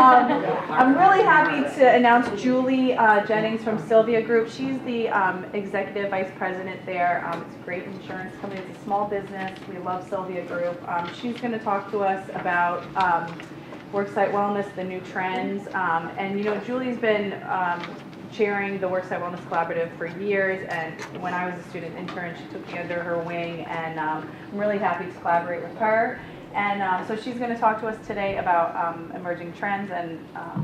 I'm really happy to announce Julie Jennings from Sylvia Group. She's the executive vice president there. It's a great insurance company. It's a small business. We love Sylvia Group. She's going to talk to us about Worksite Wellness, the new trends. And you know, Julie's been chairing the Worksite Wellness Collaborative for years, and when I was a student intern, she took me under her wing, and I'm really happy to collaborate with her. And so she's going to talk to us today about emerging trends and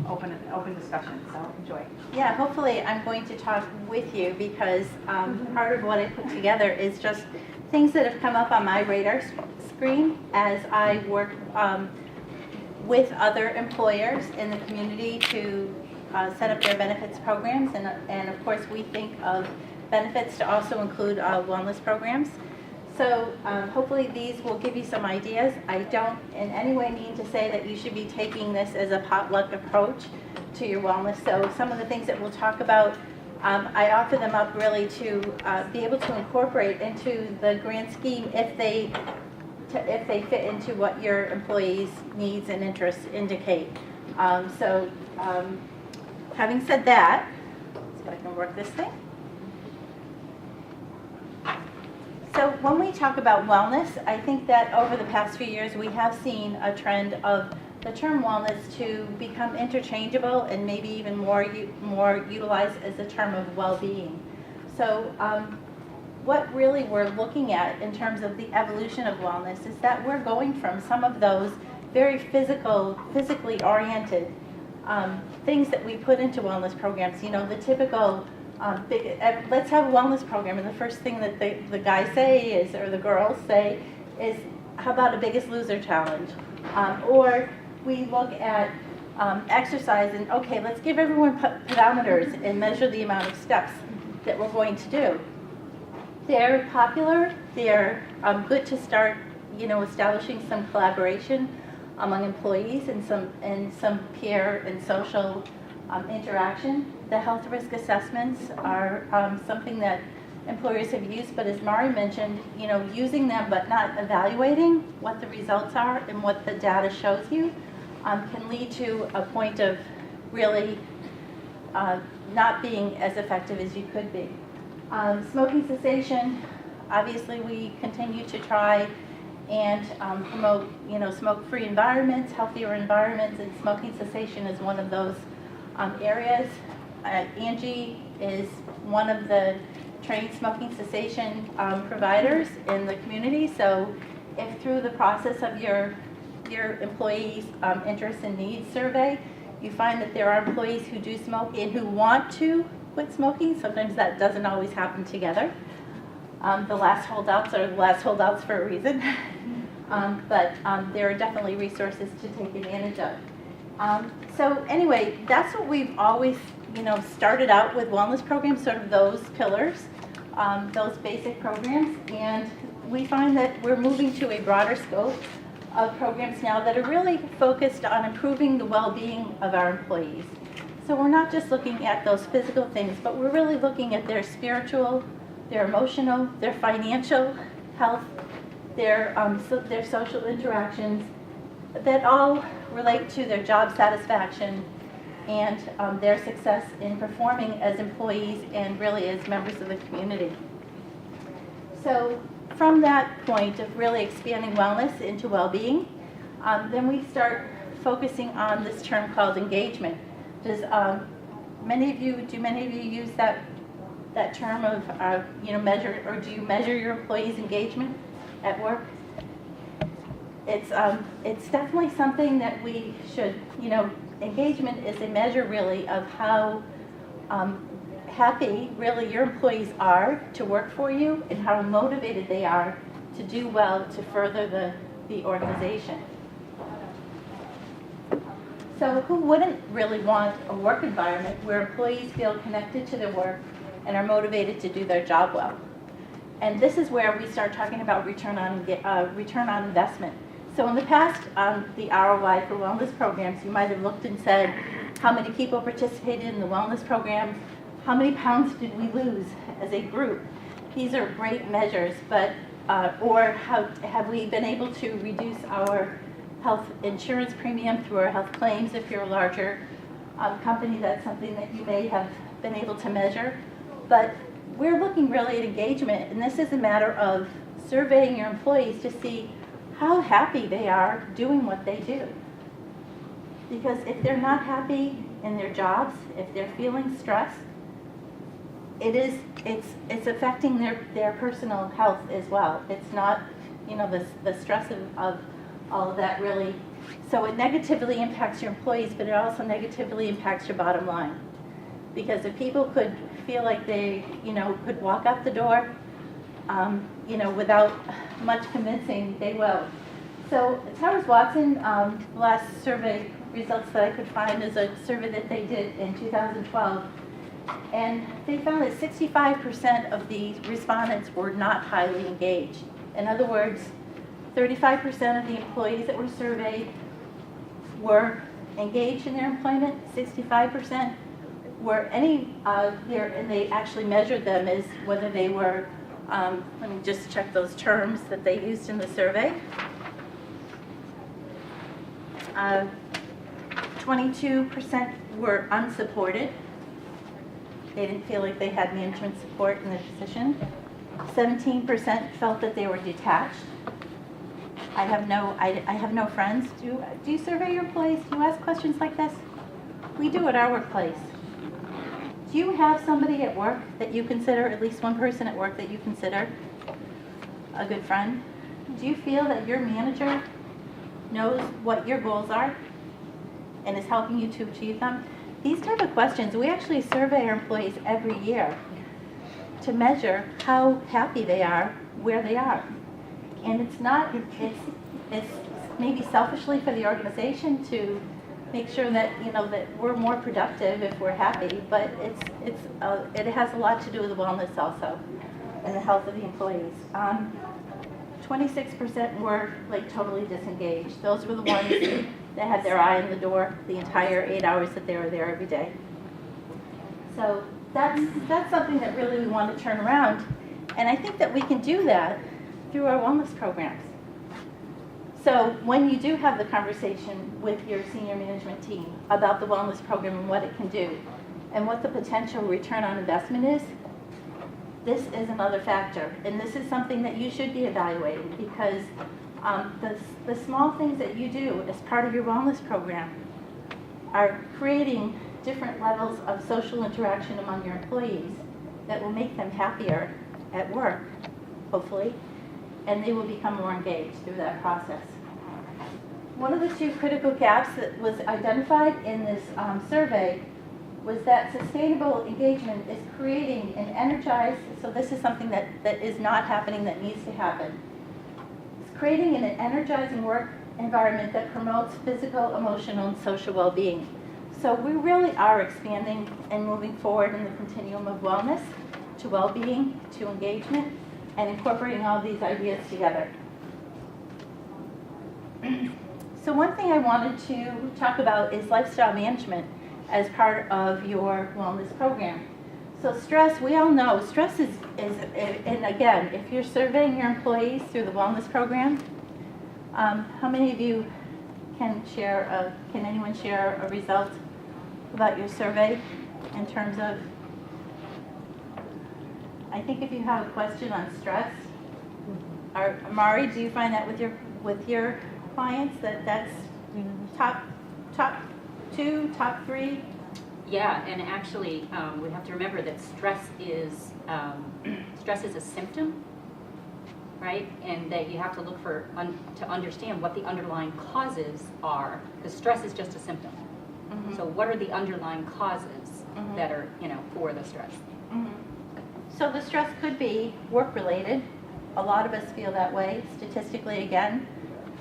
open discussion, so enjoy. Yeah, hopefully I'm going to talk with you because part of what I put together is just things that have come up on my radar screen as I work with other employers in the community to set up their benefits programs, and of course we think of benefits to also include wellness programs. So hopefully these will give you some ideas. I don't in any way mean to say that you should be taking this as a potluck approach to your wellness. So some of the things that we'll talk about, I offer them up really to be able to incorporate into the grand scheme if they fit into what your employees' needs and interests indicate. Having said that, let's see if I can work this thing. So when we talk about wellness, I think that over the past few years we have seen a trend of the term wellness to become interchangeable and maybe even more utilized as the term of well-being. So what really we're looking at in terms of the evolution of wellness is that we're going from some of those very physically oriented things that we put into wellness programs. You know, the typical let's have a wellness program, and the first thing that the guys say is, or the girls say, is, how about a Biggest Loser challenge? Or we look at exercise and, okay, let's give everyone pedometers and measure the amount of steps that we're going to do. They're popular. They're good to start, you know, establishing some collaboration among employees and some peer and social interaction. The health risk assessments are something that employers have used, but as Mari mentioned, you know, using them but not evaluating what the results are and what the data shows you can lead to a point of really not being as effective as you could be. Smoking cessation, obviously we continue to try and promote, you know, smoke-free environments, healthier environments, and smoking cessation is one of those areas. Angie is one of the trained smoking cessation providers in the community, so if through the process of your employees' interests and needs survey, you find that there are employees who do smoke and who want to quit smoking, sometimes that doesn't always happen together. The last holdouts are the last holdouts for a reason, but there are definitely resources to take advantage of. So anyway, that's what we've always, you know, started out with wellness programs, sort of those pillars, those basic programs, and we find that we're moving to a broader scope of programs now that are really focused on improving the well-being of our employees. So we're not just looking at those physical things, but we're really looking at their spiritual, their emotional, their financial health, their social interactions that all relate to their job satisfaction and their success in performing as employees and really as members of the community. So from that point of really expanding wellness into well-being, then we start focusing on this term called engagement. Do many of you use that term of you know, measure, or do you measure your employees' engagement at work? It's definitely something that we should, you know, engagement is a measure really of how happy really your employees are to work for you and how motivated they are to do well to further the organization. So who wouldn't really want a work environment where employees feel connected to their work and are motivated to do their job well? And this is where we start talking about return on investment. So in the past, the ROI for wellness programs, you might have looked and said, how many people participated in the wellness program? How many pounds did we lose as a group? These are great measures, but or how have we been able to reduce our health insurance premium through our health claims. If you're a larger company, that's something that you may have been able to measure. But we're looking really at engagement, and this is a matter of surveying your employees to see how happy they are doing what they do. Because if they're not happy in their jobs, if they're feeling stressed, it's affecting their personal health as well. It's not, the stress of all of that really. So it negatively impacts your employees, but it also negatively impacts your bottom line. Because if people could feel like they, could walk out the door, without much convincing, they will. So Towers-Watson, the last survey results that I could find is a survey that they did in 2012. And they found that 65% of the respondents were not highly engaged. In other words, 35% of the employees that were surveyed were engaged in their employment, 65% were and they actually measured them as whether they were, let me just check those terms that they used in the survey. 22% were unsupported. They didn't feel like they had management support in their position. 17% felt that they were detached. I have no friends. Do you survey your employees? Do you ask questions like this? We do at our workplace. Do you have somebody at work that you consider, at least one person at work that you consider a good friend? Do you feel that your manager knows what your goals are and is helping you to achieve them? These type of questions, we actually survey our employees every year to measure how happy they are where they are. And it's maybe selfishly for the organization to make sure that, that we're more productive if we're happy, but it has a lot to do with wellness also and the health of the employees. 26% were totally disengaged. Those were the ones that had their eye on the door the entire 8 hours that they were there every day. So that's something that really we want to turn around. And I think that we can do that through our wellness programs. So when you do have the conversation with your senior management team about the wellness program and what it can do and what the potential return on investment is, this is another factor. And this is something that you should be evaluating because the small things that you do as part of your wellness program are creating different levels of social interaction among your employees that will make them happier at work, hopefully, and they will become more engaged through that process. One of the two critical gaps that was identified in this survey was that sustainable engagement is creating an energized, so this is something that is not happening that needs to happen. It's creating an energizing work environment that promotes physical, emotional, and social well-being. So we really are expanding and moving forward in the continuum of wellness to well-being, to engagement, and incorporating all these ideas together. So one thing I wanted to talk about is lifestyle management as part of your wellness program. So stress, we all know, stress is and again, if you're surveying your employees through the wellness program, how many of you can anyone share a result about your survey in terms of, I think if you have a question on stress, or Mari, do you find that with your clients that's top 2, top 3? Yeah, and actually, we have to remember that stress is a symptom, right? And that you have to look to understand what the underlying causes are. Because stress is just a symptom. Mm-hmm. So what are the underlying causes that are, for the stress? Mm-hmm. So the stress could be work-related. A lot of us feel that way. Statistically, again,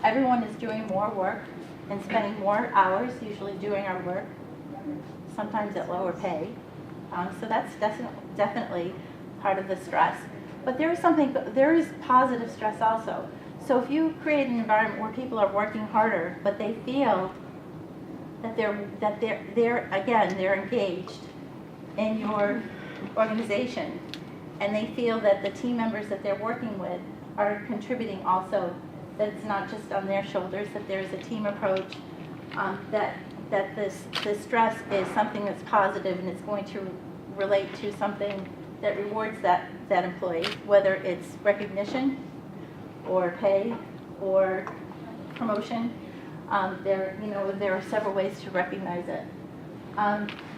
everyone is doing more work and spending more hours usually doing our work, sometimes at lower pay. So that's definitely part of the stress. But there is positive stress also. So if you create an environment where people are working harder, but they feel that they're engaged in your organization, and they feel that the team members that they're working with are contributing also that it's not just on their shoulders, that there's a team approach, that this stress is something that's positive and it's going to relate to something that rewards that employee, whether it's recognition or pay or promotion. There are several ways to recognize it.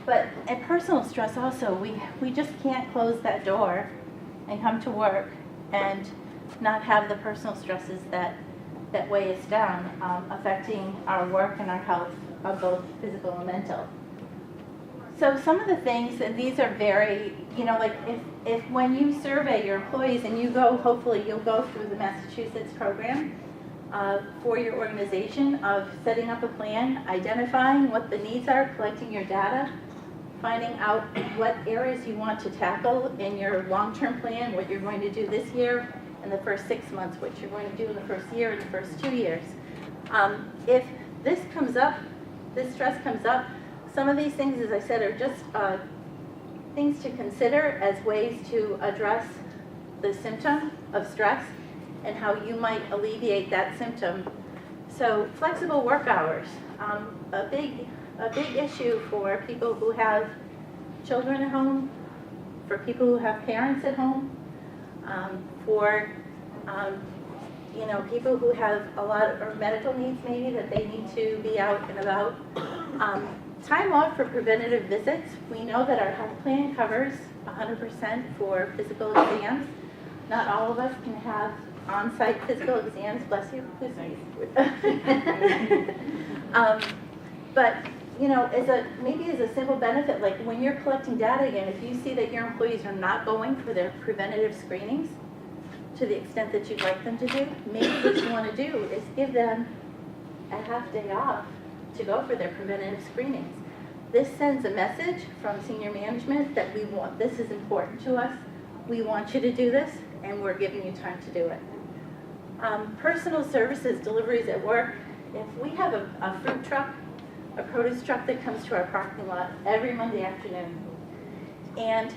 But at personal stress also, we just can't close that door and come to work and not have the personal stresses that weigh us down, affecting our work and our health, both physical and mental. So some of the things, and these are very, like if when you survey your employees and you go, hopefully you'll go through the Massachusetts program for your organization of setting up a plan, identifying what the needs are, collecting your data, finding out what areas you want to tackle in your long-term plan, what you're going to do this year, in the first 6 months, what you're going to do in the first year, in the first 2 years. If this comes up, this stress comes up, some of these things, as I said, are just things to consider as ways to address the symptom of stress and how you might alleviate that symptom. So flexible work hours, a big issue for people who have children at home, for people who have parents at home, for people who have a lot of medical needs maybe that they need to be out and about. Time off for preventative visits. We know that our health plan covers 100% for physical exams. Not all of us can have on-site physical exams. Bless you. Who's but maybe as a simple benefit, like when you're collecting data again, if you see that your employees are not going for their preventative screenings to the extent that you'd like them to do, maybe what you want to do is give them a half day off to go for their preventative screenings. This sends a message from senior management that this is important to us, we want you to do this, and we're giving you time to do it. Personal services, deliveries at work. If we have a fruit truck, a produce truck that comes to our parking lot every Monday afternoon, and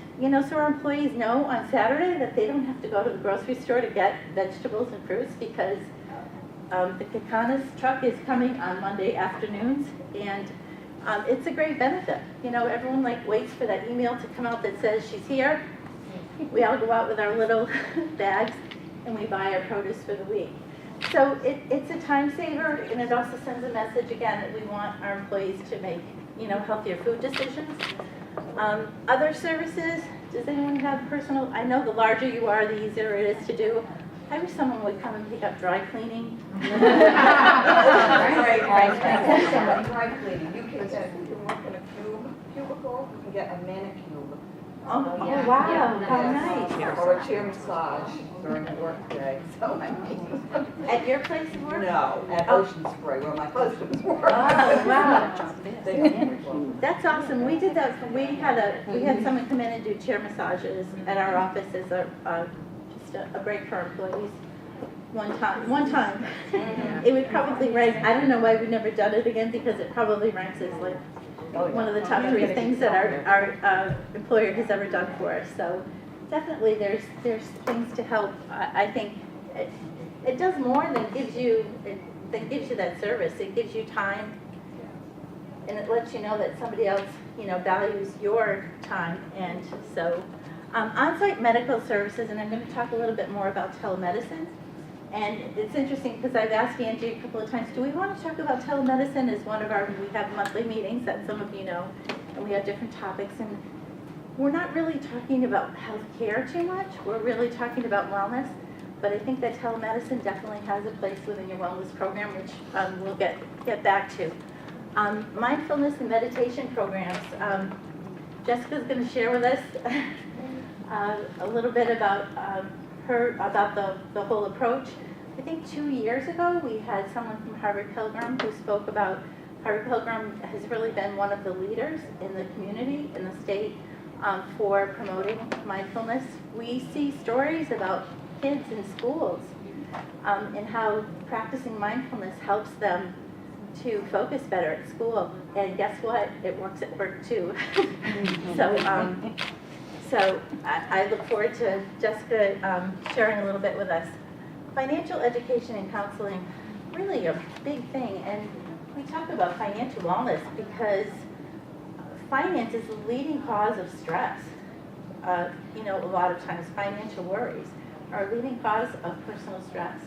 so our employees know on Saturday that they don't have to go to the grocery store to get vegetables and fruits because the Kekana's truck is coming on Monday afternoons, and it's a great benefit. Everyone waits for that email to come out that says she's here. We all go out with our little bags and we buy our produce for the week. So it's a time saver, and it also sends a message again that we want our employees to make healthier food decisions. Other services, does anyone have personal? I know the larger you are, the easier it is to do. I wish someone would come and pick up dry cleaning. Dry cleaning. You can work in a cubicle, you can get a manicure. Oh, Yeah. wow, Yeah. how Yes. nice. Or a chair massage during the work day. So At your place of work? no, at Ocean Spray where my husband's work. Oh, wow. They- That's awesome. We did that. We had someone come in and do chair massages at our office as just a break for our employees. One time. It would probably rank. I don't know why we've never done it again, because it probably ranks as one of the top 3 things that our employer has ever done for us. So definitely there's things to help. I think it does more than gives you that service. It gives you time, and it lets you know that somebody else values your time. And so on-site medical services, and I'm going to talk a little bit more about telemedicine. And it's interesting because I've asked Angie a couple of times, do we want to talk about telemedicine as one of we have monthly meetings that some of you know, and we have different topics, and we're not really talking about healthcare too much, we're really talking about wellness, but I think that telemedicine definitely has a place within your wellness program, which we'll get back to. Mindfulness and meditation programs. Jessica's going to share with us a little bit about the whole approach. I think 2 years ago we had someone from Harvard Pilgrim who spoke about Harvard Pilgrim has really been one of the leaders in the community, in the state, for promoting mindfulness. We see stories about kids in schools and how practicing mindfulness helps them to focus better at school. And guess what? It works at work too. So I look forward to Jessica sharing a little bit with us. financial education and counseling, really a big thing. And we talk about financial wellness because finance is the leading cause of stress. You know, a lot of times financial worries are a leading cause of personal stress.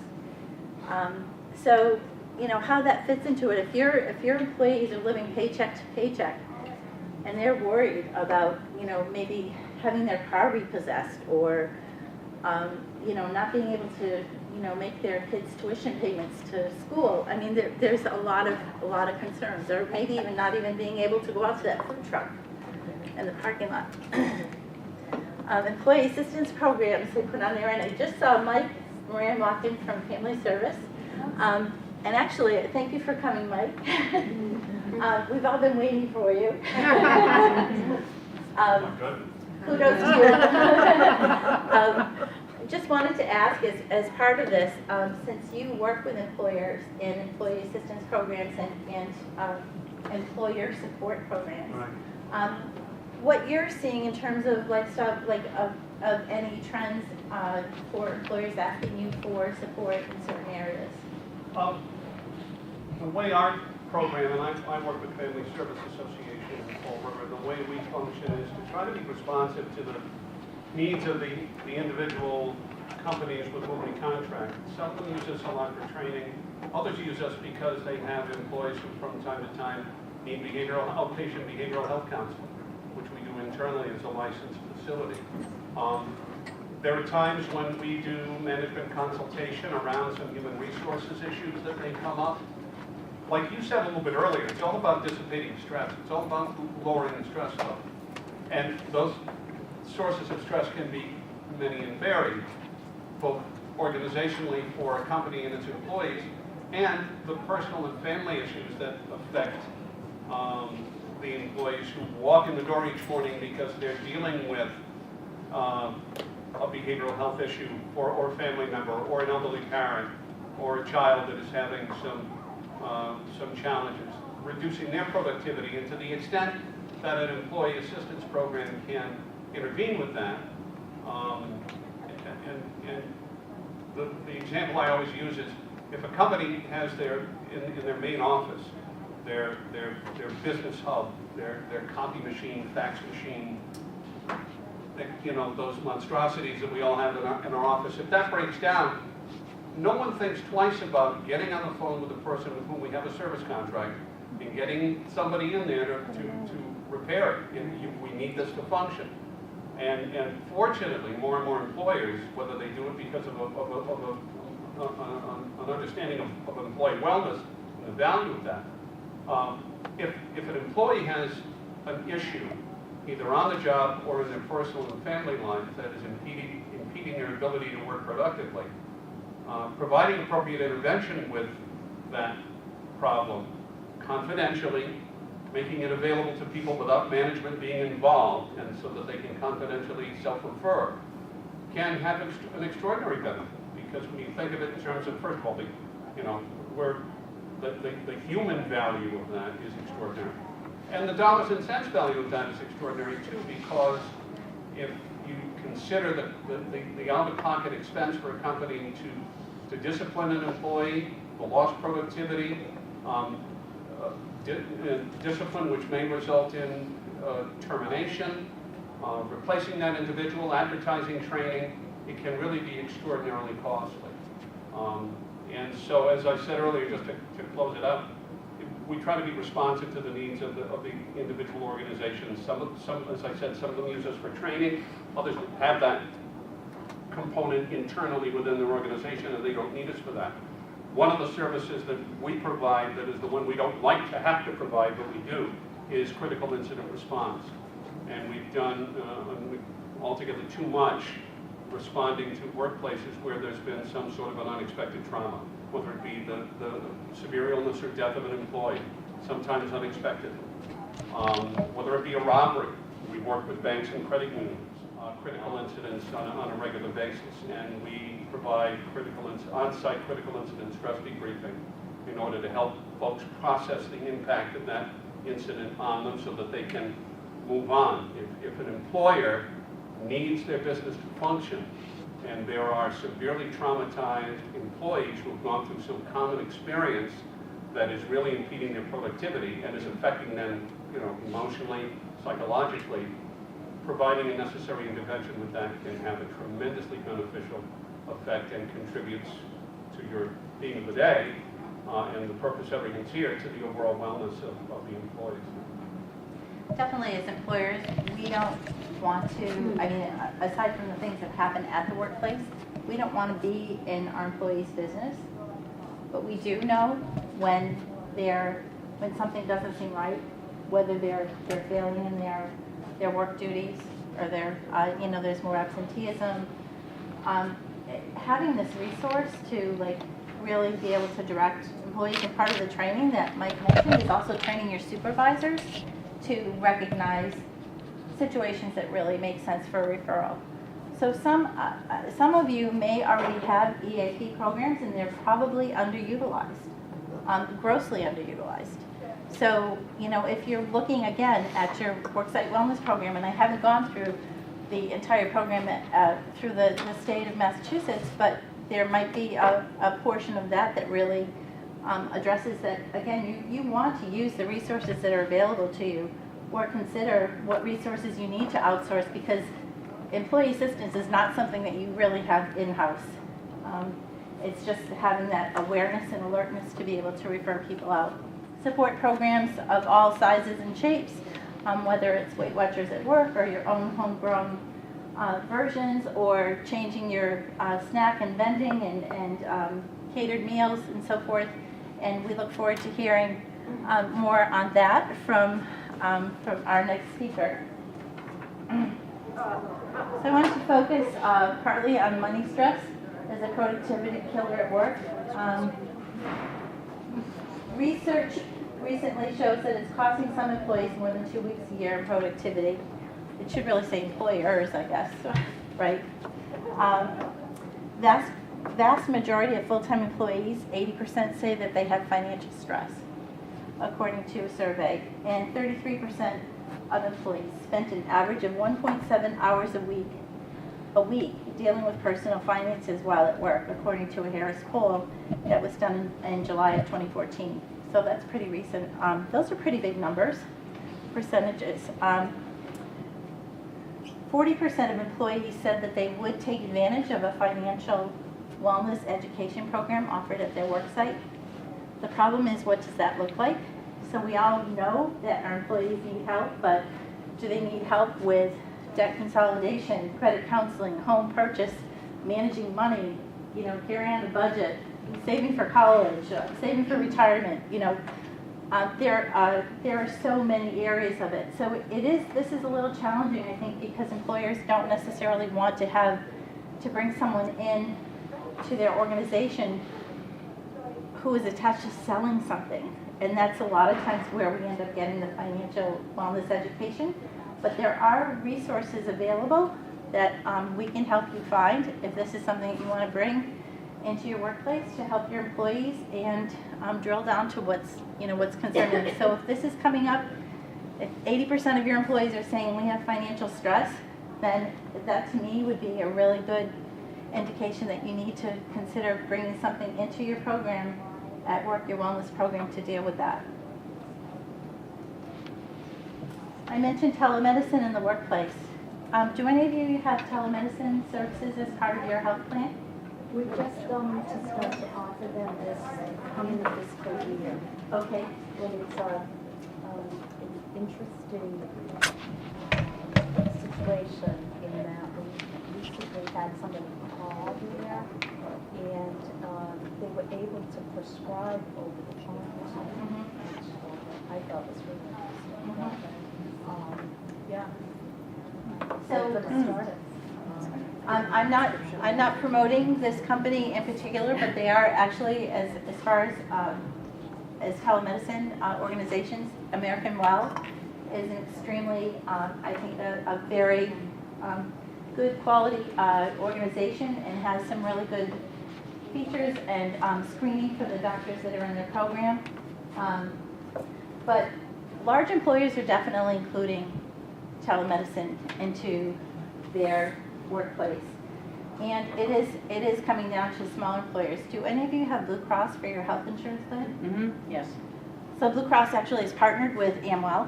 So, you know, how that fits into it, if your employees are living paycheck to paycheck and they're worried about, you know, maybe having their car repossessed or, you know, not being able to, you know, make their kids' tuition payments to school. I mean, there's a lot of concerns, or maybe even not even being able to go out to that food truck in the parking lot. Employee assistance programs they put on there, and I just saw Mike Moran walk in from Family Service. And actually, thank you for coming, Mike. We've all been waiting for you. Kudos to you. Just wanted to ask, as part of this, since you work with employers in employee assistance programs and employer support programs, what you're seeing in terms of of any trends for employers asking you for support in certain areas? The way our program, and I work with Family Service Association in Fall River, the way we function is to try to be responsive to the needs of the individual companies with whom we contract. Some of them use us a lot for training. Others use us because they have employees who from time to time need outpatient behavioral health counseling, which we do internally as a licensed facility. There are times when we do management consultation around some human resources issues that may come up. Like you said a little bit earlier, it's all about dissipating stress. It's all about lowering the stress level. And those sources of stress can be many and varied, both organizationally for a company and its employees, and the personal and family issues that affect the employees who walk in the door each morning because they're dealing with a behavioral health issue or family member or an elderly parent or a child that is having some challenges, reducing their productivity, and to the extent that an employee assistance program can intervene with that. And the example I always use is if a company has in their main office, their business hub, their copy machine, fax machine, you know, those monstrosities that we all have in our office, if that breaks down, no one thinks twice about getting on the phone with the person with whom we have a service contract and getting somebody in there to repair it. We need this to function. And fortunately, more and more employers, whether they do it because of an understanding of employee wellness and the value of that, if an employee has an issue, either on the job or in their personal and family lives, that is impeding their ability to work productively, providing appropriate intervention with that problem confidentially, making it available to people without management being involved, and so that they can confidentially self-refer, can have an extraordinary benefit. Because when you think of it in terms of, first of all, the human value of that is extraordinary. And the dollars and cents value of that is extraordinary too, because if you consider the out-of-pocket expense for a company to discipline an employee, the lost productivity, discipline which may result in termination, replacing that individual, advertising, training, it can really be extraordinarily costly. And so, as I said earlier, just to close it up, we try to be responsive to the needs of the individual organizations. Some, as I said, some of them use us for training. Others have that component internally within their organization, and they don't need us for that. One of the services that we provide, that is the one we don't like to have to provide, but we do, is critical incident response. And we've done altogether too much responding to workplaces where there's been some sort of an unexpected trauma, whether it be the severe illness or death of an employee, sometimes unexpectedly. Whether it be a robbery, we work with banks and credit unions, critical incidents on a regular basis, and we provide on-site critical incident stress debriefing in order to help folks process the impact of that incident on them so that they can move on. If an employer needs their business to function, And there are severely traumatized employees who have gone through some common experience that is really impeding their productivity and is affecting them, emotionally, psychologically. Providing a necessary intervention with that can have a tremendously beneficial effect and contributes to your theme of the day and the purpose everyone's here, to the overall wellness of the employees. Definitely, as employers, we don't want to, aside from the things that happen at the workplace, we don't want to be in our employees' business. But we do know when something doesn't seem right, whether they're failing in their work duties or there's more absenteeism. Having this resource to really be able to direct employees, and part of the training that Mike mentioned is also training your supervisors to recognize situations that really make sense for a referral. So some of you may already have EAP programs, and they're probably underutilized, grossly underutilized. So, if you're looking again at your Worksite Wellness program, and I haven't gone through the entire program through the state of Massachusetts, but there might be a portion of that really addresses that. Again, you want to use the resources that are available to you, or consider what resources you need to outsource, because employee assistance is not something that you really have in-house. It's just having that awareness and alertness to be able to refer people out. Support programs of all sizes and shapes, whether it's Weight Watchers at work or your own homegrown versions, or changing your snack and vending and catered meals and so forth. And we look forward to hearing more on that from our next speaker. So I want to focus partly on money stress as a productivity killer at work. Research recently shows that it's costing some employees more than 2 weeks a year in productivity. It should really say employers, I guess, right? Vast majority of full-time employees, 80%, say that they have financial stress, according to a survey, and 33% of employees spent an average of 1.7 hours a week dealing with personal finances while at work, according to a Harris poll that was done in July of 2014. So that's pretty recent. Those are pretty big numbers, percentages. 40% of employees said that they would take advantage of a financial wellness education program offered at their work site. The problem is, what does that look like? So we all know that our employees need help, but do they need help with debt consolidation, credit counseling, home purchase, managing money, carrying on a budget, saving for college, saving for retirement? There are so many areas of it. So this is a little challenging, I think, because employers don't necessarily want to bring someone in to their organization who is attached to selling something. And that's a lot of times where we end up getting the financial wellness education. But there are resources available that we can help you find if this is something that you want to bring into your workplace to help your employees and drill down to what's concerning them. So if this is coming up, if 80% of your employees are saying we have financial stress, then that to me would be a really good indication that you need to consider bringing something into your program at work, your wellness program, to deal with that. I mentioned telemedicine in the workplace. Do any of you have telemedicine services as part of your health plan? We're just going to start to offer them this coming fiscal year. Okay. And it's an interesting situation in that we recently had somebody call there, and they were able to prescribe over the phone, which I thought was really interesting. Yeah. So But it started. I'm not promoting this company in particular, but they are actually, as far as telemedicine organizations, American Well is an extremely, I think, a very good quality organization, and has some really good features and screening for the doctors that are in their program. But large employers are definitely including telemedicine into their workplace. And it is coming down to smaller employers. Do any of you have Blue Cross for your health insurance plan? Yes. So Blue Cross actually is partnered with Amwell.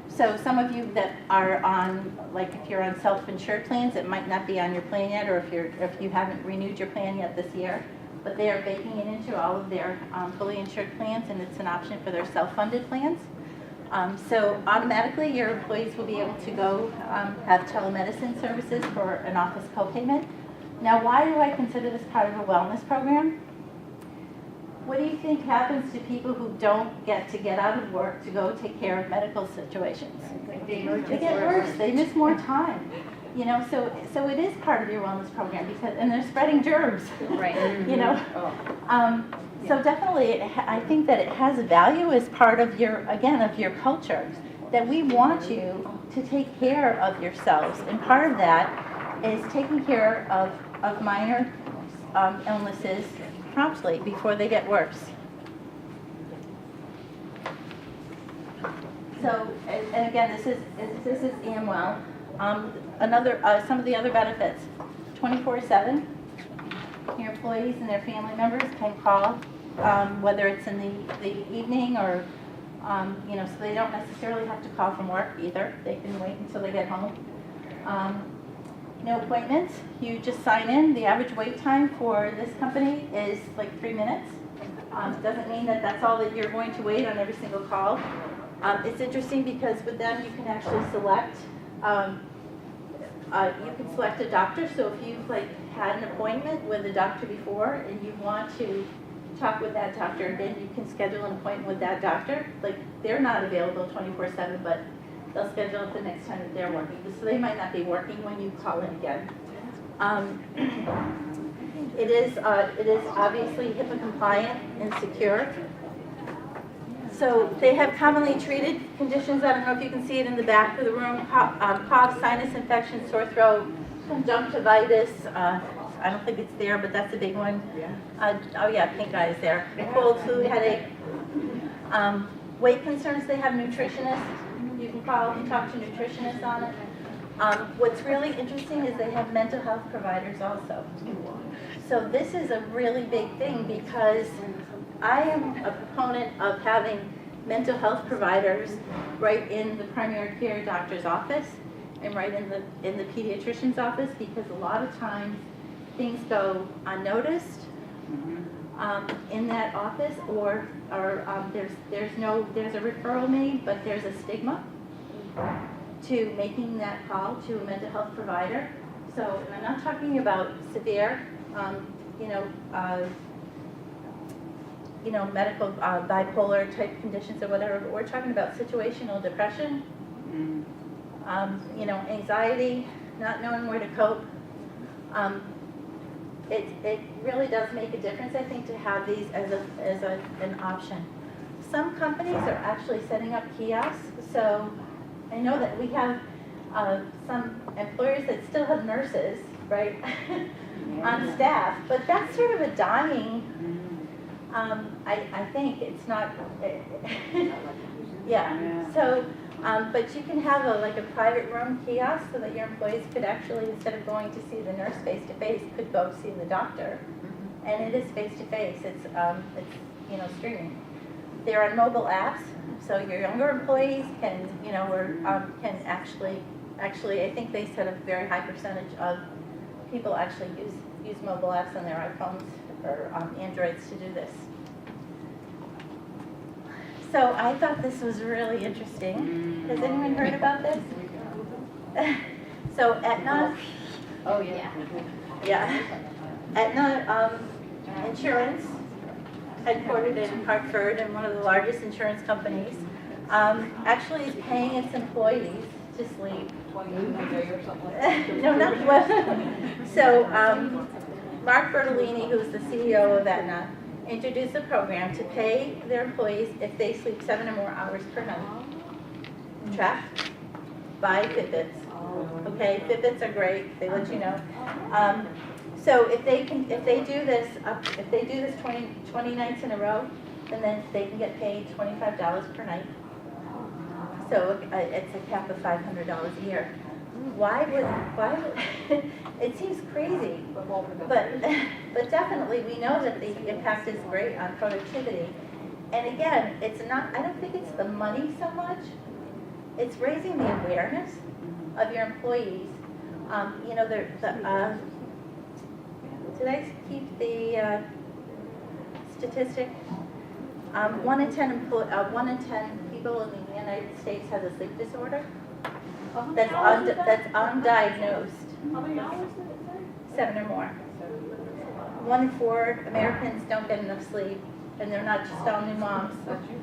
So some of you that are on, like if you're on self-insured plans, it might not be on your plan yet, or if you haven't renewed your plan yet this year, but they are baking it into all of their fully insured plans, and it's an option for their self-funded plans. So automatically your employees will be able to go have telemedicine services for an office co-payment. Now, why do I consider this part of a wellness program? What do you think happens to people who don't get out of work to go take care of medical situations? They get worse. They miss more time. You know, so it is part of your wellness program because, and they're spreading germs. Right. You know, so definitely, I think that it has value as part of your, again, of your culture. That we want you to take care of yourselves, and part of that is taking care of minor illnesses promptly before they get worse. So, and again, this is Amwell. Some of the other benefits: 24/7. Your employees and their family members can call, whether it's in the evening or, you know, so they don't necessarily have to call from work either. They can wait until they get home. No appointments. You just sign in. The average wait time for this company is like 3 minutes. Doesn't mean that that's all that you're going to wait on every single call. It's interesting because with them you can actually select. You can select a doctor. So if you've like had an appointment with a doctor before and you want to talk with that doctor, then you can schedule an appointment with that doctor. Like they're not available 24/7, but they'll schedule it the next time that they're working. So they might not be working when you call in again. It is obviously HIPAA compliant and secure. So they have commonly treated conditions. I don't know if you can see it in the back of the room: cough, sinus infection, sore throat, conjunctivitis. I don't think it's there, but that's a big one. Oh yeah, pink eye is there. Cold, flu, headache. Weight concerns. They have nutritionists. You can call and talk to nutritionists on it. What's really interesting is they have mental health providers also. So this is a really big thing because I am a proponent of having mental health providers right in the primary care doctor's office and right in the pediatrician's office, because a lot of times things go unnoticed in that office, or there's a referral made, but there's a stigma to making that call to a mental health provider. So I'm not talking about severe, medical bipolar type conditions or whatever, but we're talking about situational depression, anxiety, not knowing where to cope. It really does make a difference, I think, to have these as an option. Some companies are actually setting up kiosks. So I know that we have some employers that still have nurses, right, on staff, but that's sort of a dying. I think it's not. Yeah. So, but you can have a private room kiosk so that your employees could actually, instead of going to see the nurse face to face, could go see the doctor, and it is face to face. It's streaming. They're on mobile apps, so your younger employees can can actually I think they said a very high percentage of people actually use mobile apps on their iPhones or Androids to do this. So I thought this was really interesting. Has anyone heard about this? So Aetna. Oh, yeah. Yeah. Aetna Insurance, headquartered in Hartford and one of the largest insurance companies, actually is paying its employees to sleep. No, not well. So Mark Bertolini, who's the CEO of Aetna, introduced a program to pay their employees if they sleep 7 or more hours per night. Tracked by Fitbits. Okay, Fitbits are great. They let you know. So if they do this 20 nights in a row, then they can get paid $25 per night. So it's a cap of $500 a year. Why would it seems crazy, but, but definitely we know that the impact is great on productivity. And again, it's not, I don't think it's the money so much, it's raising the awareness of your employees. You know, did I keep the statistic? 1 in 10 people in the United States has a sleep disorder that's undiagnosed. How many hours did it say? 7 or more. 1 in 4 Americans don't get enough sleep, and they're not just all new moms.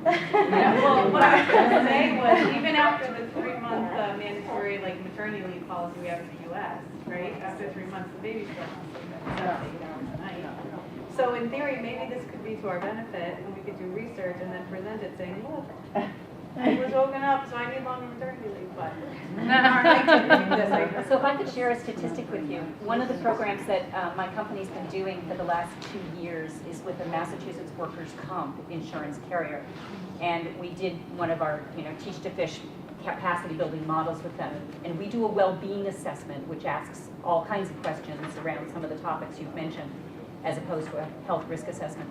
Yeah, well, what I was gonna say was, even after the 3-month mandatory maternity leave policy we have in the US, right? After 3 months, the baby still has to sleep 7 to 8 hours a night. So in theory, maybe this could be to our benefit, and we could do research and then present it saying, look, I was woken up, so I need longer maternity leave, but. So if I could share a statistic with you, one of the programs that my company's been doing for the last 2 years is with a Massachusetts workers' comp insurance carrier. And we did one of our, Teach to Fish capacity building models with them. And we do a well-being assessment, which asks all kinds of questions around some of the topics you've mentioned, as opposed to a health risk assessment.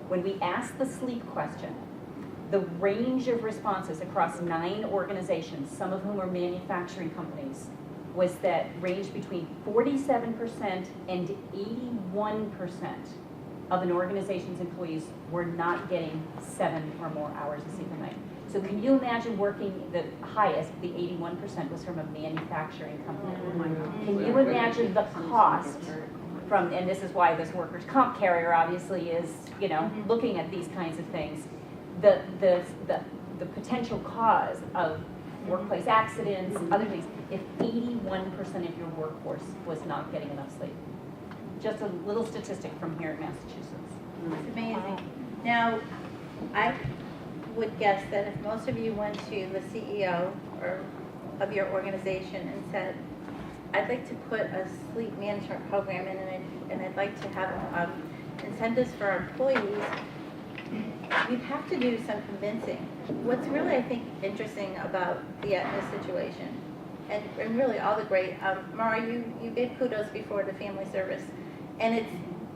When we ask the sleep question, the range of responses across 9 organizations, some of whom are manufacturing companies, was that ranged between 47% and 81% of an organization's employees were not getting 7 or more hours of sleep a night. So can you imagine working, the highest, the 81% was from a manufacturing company. Can you imagine the cost from, and this is why this workers' comp carrier obviously is, looking at these kinds of things, the potential cause of workplace accidents, other things, if 81% of your workforce was not getting enough sleep. Just a little statistic from here in Massachusetts. It's amazing. Now, I would guess that if most of you went to the CEO of your organization and said, I'd like to put a sleep management program in, and I'd like to have incentives for our employees, you'd have to do some convincing. What's really, I think, interesting about the Aetna situation, and really all the great, Mara, you gave kudos before to family service, and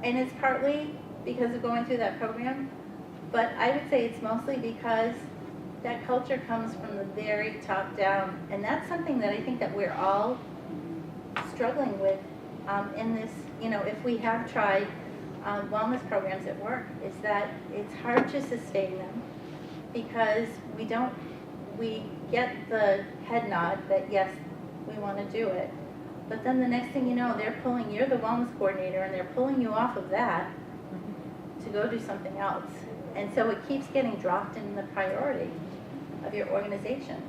it's partly because of going through that program, but I would say it's mostly because that culture comes from the very top down, and that's something that I think that we're all struggling with in this, if we have tried wellness programs at work, is that it's hard to sustain them because we get the head nod that yes, we want to do it, but then the next thing you know, you're the wellness coordinator, and they're pulling you off of that to go do something else. And so it keeps getting dropped in the priority of your organization.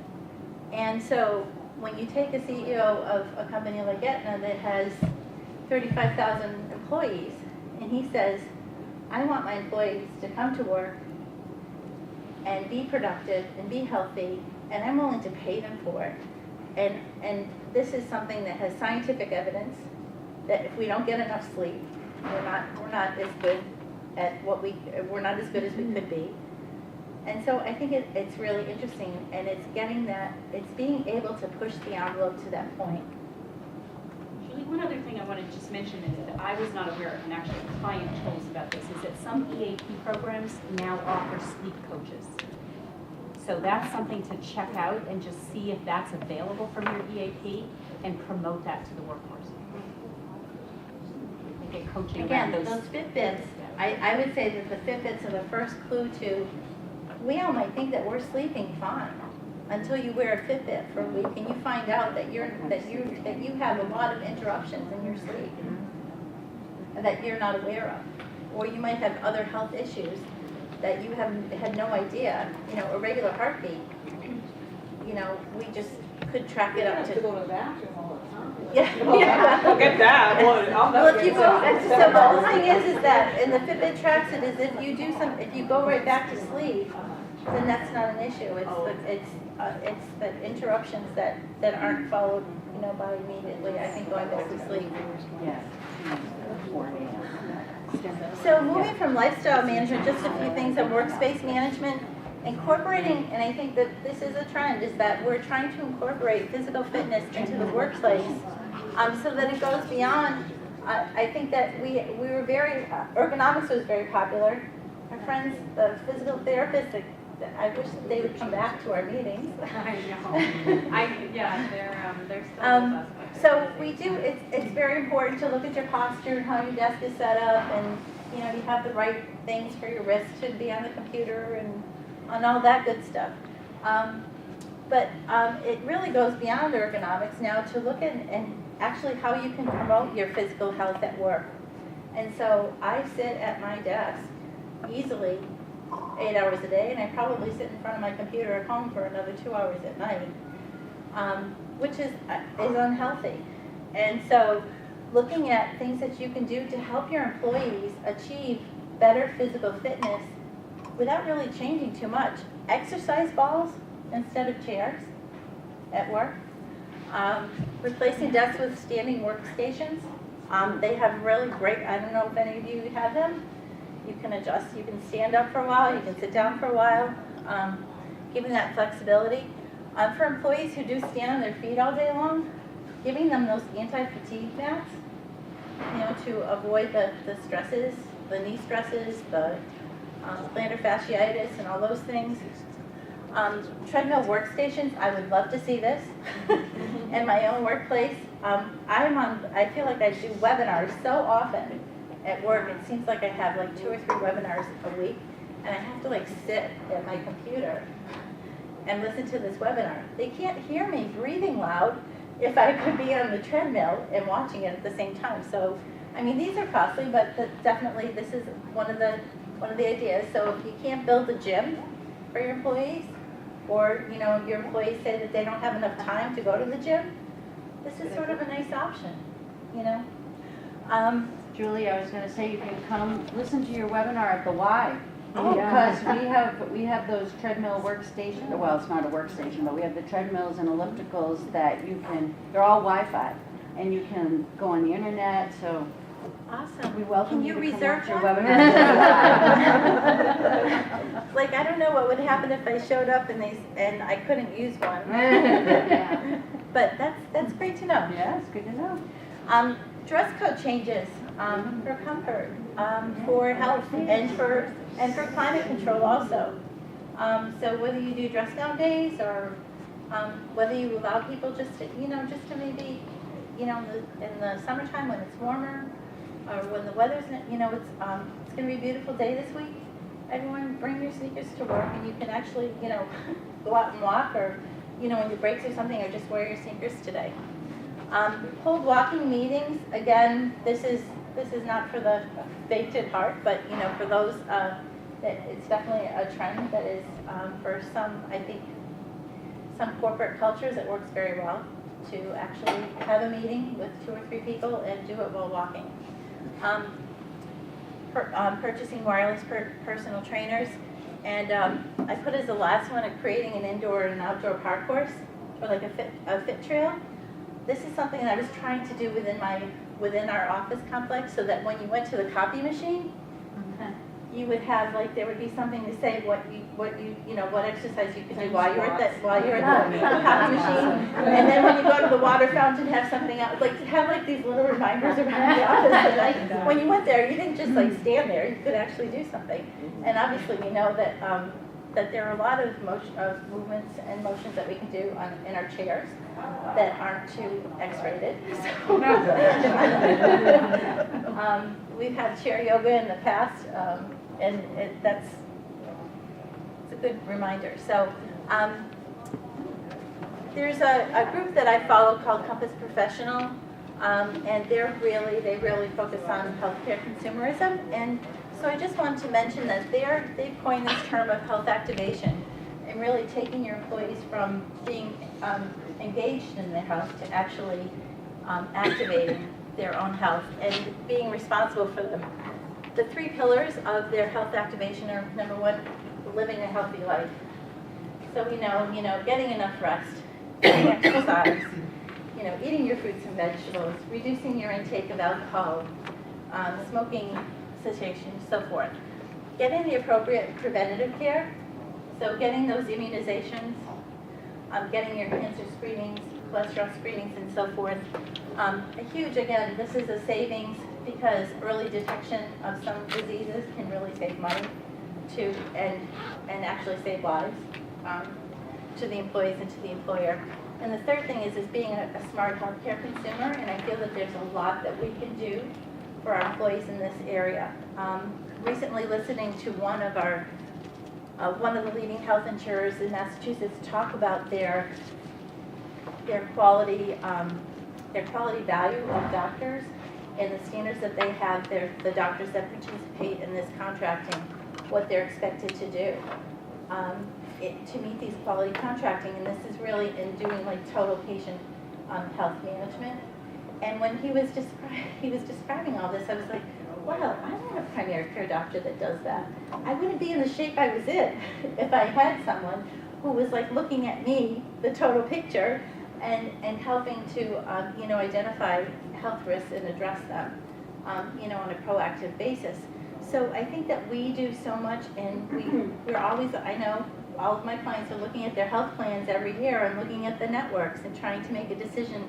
And so when you take a CEO of a company like Aetna that has 35,000 employees, and he says, I want my employees to come to work and be productive and be healthy, and I'm willing to pay them for it. And this is something that has scientific evidence that if we don't get enough sleep, we're not as good at we're not as good as we could be. And so I think it's really interesting, and it's being able to push the envelope to that point. Julie, one other thing I want to just mention is that I was not aware of, and actually a client told us about this, is that some EAP programs now offer sleep coaches. So that's something to check out and just see if that's available from your EAP and promote that to the workforce. And get coaching Again, around those Fitbits, I would say that the Fitbits are the first clue to, we all might think that we're sleeping fine until you wear a Fitbit for a week and you find out that you have a lot of interruptions in your sleep that you're not aware of. Or you might have other health issues that you had no idea, irregular heartbeat. We just could track it up to go to the bathroom all the time. Yeah. Look at that. Well, if you go, so the whole thing is that, and the Fitbit tracks it, is if you go right back to sleep, then that's not an issue. It's the interruptions that aren't followed, by immediately, I think, going back to sleep. So moving from lifestyle management, just a few things on workspace management. Incorporating, and I think that this is a trend, is that we're trying to incorporate physical fitness into the workplace so that it goes beyond. I think that we were very, ergonomics was very popular. Our friends, the physical therapists, I wish that they would come back to our meetings. I know. They're still with us. but- So we do, it's very important to look at your posture and how your desk is set up, and, you know, you have the right things for your wrist to be on the computer and all that good stuff. But it really goes beyond ergonomics now to look at and actually how you can promote your physical health at work. And so I sit at my desk easily 8 hours a day, and I probably sit in front of my computer at home for another 2 hours at night, which is unhealthy. And so looking at things that you can do to help your employees achieve better physical fitness without really changing too much. Exercise balls instead of chairs at work. Replacing desks with standing workstations. They have really great, I don't know if any of you have them. You can adjust, you can stand up for a while, you can sit down for a while, giving that flexibility. For employees who do stand on their feet all day long, giving them those anti-fatigue mats, you know, to avoid the stresses, the knee stresses, the plantar fasciitis and all those things. Treadmill workstations, I would love to see this in my own workplace. I feel like I do webinars so often at work. It seems like I have like 2 or 3 webinars a week, and I have to like sit at my computer and listen to this webinar. They can't hear me breathing loud if I could be on the treadmill and watching it at the same time. So, I mean, these are costly, but definitely this is one of the ideas. So if you can't build a gym for your employees, or, you know, your employees say that they don't have enough time to go to the gym, this is sort of a nice option, you know? Julie, I was going to say you can come listen to your webinar at the Y. Oh, Because we have those treadmill workstations, well, it's not a workstation, but we have the treadmills and ellipticals that you can, they're all Wi-Fi, and you can go on the internet, so Awesome. we welcome Can you you to come reserve watch your one? webinar. Like, I don't know what would happen if I showed up and I couldn't use one. Yeah. But that's great to know. Yeah, it's good to know. Dress code changes for comfort, for health, and for climate control also. So whether you do dress down days, or whether you allow people just to maybe, you know, in the summertime when it's warmer, or when the weather's, you know, it's going to be a beautiful day this week. Everyone bring your sneakers to work, and you can actually, you know, go out and walk, or, you know, on your breaks or something, or just wear your sneakers today. Hold walking meetings. Again, this is not for the faint at heart, but, you know, for those that it's definitely a trend that is for some, I think, some corporate cultures it works very well to actually have a meeting with 2 or 3 people and do it while walking. Purchasing wireless personal trainers, and I put as the last one creating an indoor and outdoor park course, or like a fit trail. This is something that I was trying to do within our office complex, so that when you went to the copy machine, you would have, like, there would be something to say what exercise you could do while you're at the copy machine, and then when you go to the water fountain, have something else, like to have like these little reminders around the office. So like, when you went there, you didn't just like stand there; you could actually do something. And obviously, we know that that there are a lot of movements and motions that we can do in our chairs that aren't too X-rated. So, we've had chair yoga in the past, and it's a good reminder. So there's a group that I follow called Compass Professional, and they really focus on healthcare consumerism. And so I just wanted to mention that they've coined this term of health activation, and really taking your employees from being engaged in their health to actually activating their own health and being responsible for them. The 3 pillars of their health activation are, number 1, living a healthy life. So we know, getting enough rest, getting exercise, eating your fruits and vegetables, reducing your intake of alcohol, smoking cessation, so forth. Getting the appropriate preventative care, so getting those immunizations, getting your cancer screenings, cholesterol screenings, and so forth. A huge, again, this is a savings because early detection of some diseases can really save money and actually save lives to the employees and to the employer. And the third thing is being a smart healthcare consumer, and I feel that there's a lot that we can do for our employees in this area. Recently listening to one of the leading health insurers in Massachusetts talk about their quality value of doctors and the standards that they have, the doctors that participate in this contracting, what they're expected to do to meet these quality contracting. And this is really in doing like total patient health management. And when he was describing all this, I was like, wow, I'm not a primary care doctor that does that. I wouldn't be in the shape I was in if I had someone who was like looking at me, the total picture, and helping to identify health risks and address them on a proactive basis. So I think that we do so much, and we're always, I know all of my clients are looking at their health plans every year and looking at the networks and trying to make a decision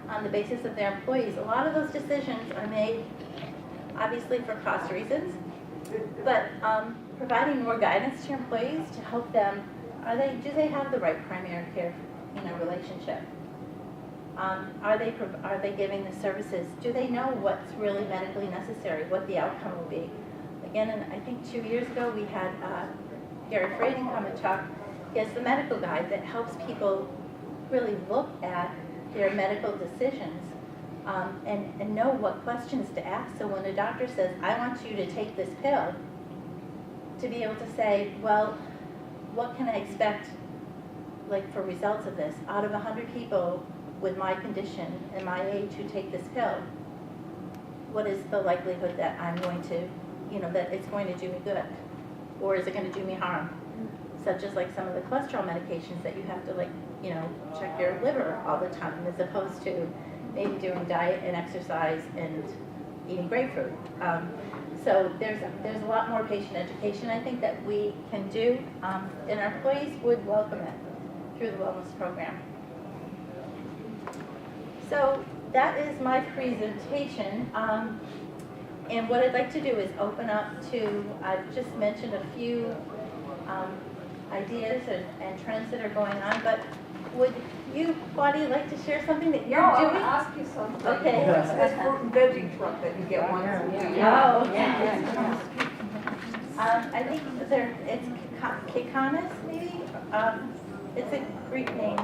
on the basis of their employees. A lot of those decisions are made obviously for cost reasons, but providing more guidance to your employees to help them, do they have the right primary care relationship? Are they giving the services? Do they know what's really medically necessary, what the outcome will be? Again, and I think 2 years ago we had Gary Frading come and talk. He has the medical guide that helps people really look at their medical decisions and know what questions to ask. So when a doctor says, I want you to take this pill, to be able to say, well, what can I expect like for results of this? Out of 100 people with my condition and my age who take this pill, what is the likelihood that I'm going to, that it's going to do me good? Or is it going to do me harm? Such as like some of the cholesterol medications that you have to check your liver all the time, as opposed to maybe doing diet and exercise and eating grapefruit. So there's a lot more patient education I think that we can do, and our employees would welcome it through the wellness program. So that is my presentation. And what I'd like to do is open up to, I've just mentioned a few ideas and trends that are going on, but would you, Claudia, like to share something that you're doing? No, I'll ask you something. Okay. What's this fruit and veggie truck that you get once a week? Oh, yeah. I think it's Kikanis, maybe? It's a Greek name,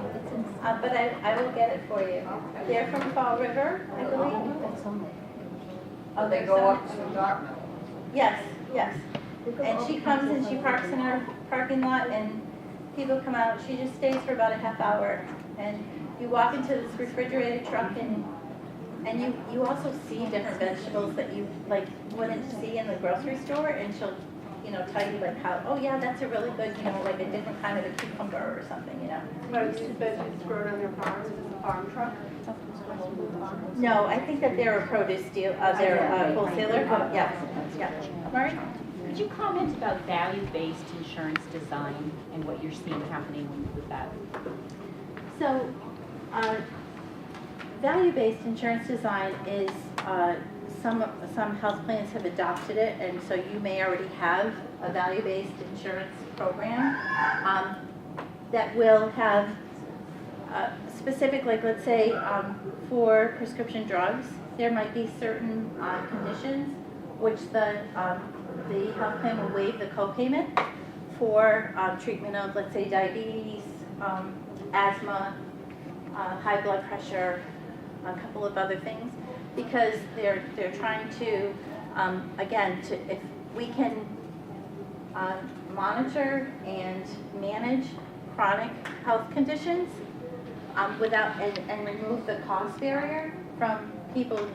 but I will get it for you. They're from Fall River, I believe. Oh, they go up to Dartmouth. Yes. And she comes and she parks in our parking lot, and people come out. She just stays for about a half hour. And you walk into this refrigerated truck, and you also see different vegetables that you wouldn't see in the grocery store, and she'll tell you like how, oh yeah, that's a really good, like a different kind of a cucumber or something, But these veggies grown on their farms, is this a farm truck? No, I think that they're a produce deal, they're a wholesaler. Yes. Murray? Could you comment about value-based insurance design and what you're seeing happening with that? So, value-based insurance design is, some health plans have adopted it, and so you may already have a value-based insurance program that will have specific, like let's say for prescription drugs, there might be certain conditions which the health plan will waive the copayment for treatment of, let's say, diabetes, asthma, high blood pressure, a couple of other things, because they're trying to, again, if we can monitor and manage chronic health conditions without and remove the cost barrier from people,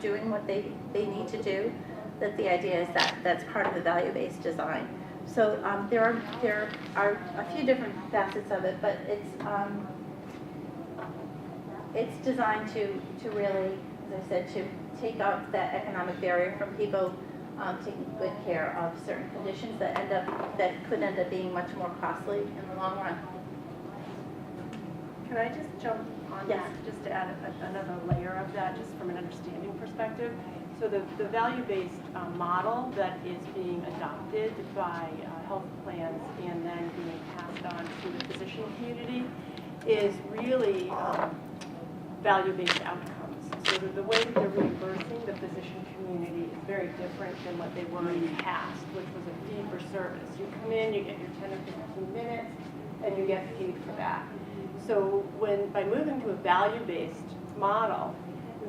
doing what they need to do. That the idea is that that's part of the value-based design. So there are a few different facets of it, but it's designed to really, as I said, to take out that economic barrier from people taking good care of certain conditions that could end up being much more costly in the long run. Can I just jump on Yes. that, just to add another layer of that, just from an understanding perspective? So the value-based model that is being adopted by health plans and then being passed on to the physician community is really value-based outcomes. So the way that they're reimbursing the physician community is very different than what they were in the past, which was a fee for service. You come in, you get your 10 or 15 minutes, and you get paid for that. So by moving to a value-based model,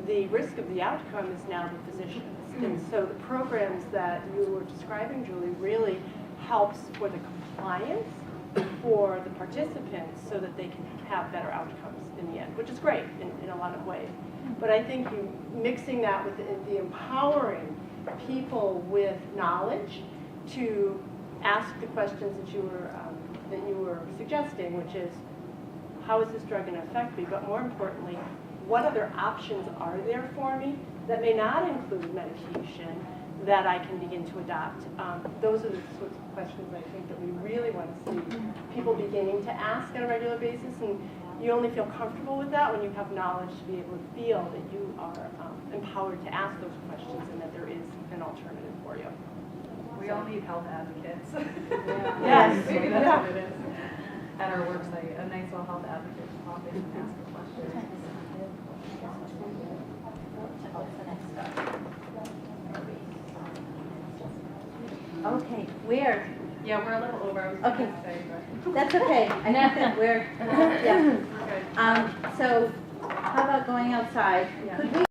the risk of the outcome is now the physicians. And so the programs that you were describing, Julie, really helps for the compliance for the participants so that they can have better outcomes in the end, which is great in a lot of ways. But I think mixing that with the empowering people with knowledge to ask the questions that you were suggesting, which is, how is this drug going to affect me? But more importantly, what other options are there for me that may not include medication that I can begin to adopt? Those are the sorts of questions I think that we really want to see people beginning to ask on a regular basis. And you only feel comfortable with that when you have knowledge to be able to feel that you are empowered to ask those questions and that there is an alternative for you. We all need health advocates. Yes. Maybe that's what it is. At our worksite, a nice little health advocate to pop in and ask a question. Okay, where? Yeah, we're a little over, I was Okay. going to say, but. That's okay. I think that we're, yeah. Okay. So how about going outside? Yeah. Could we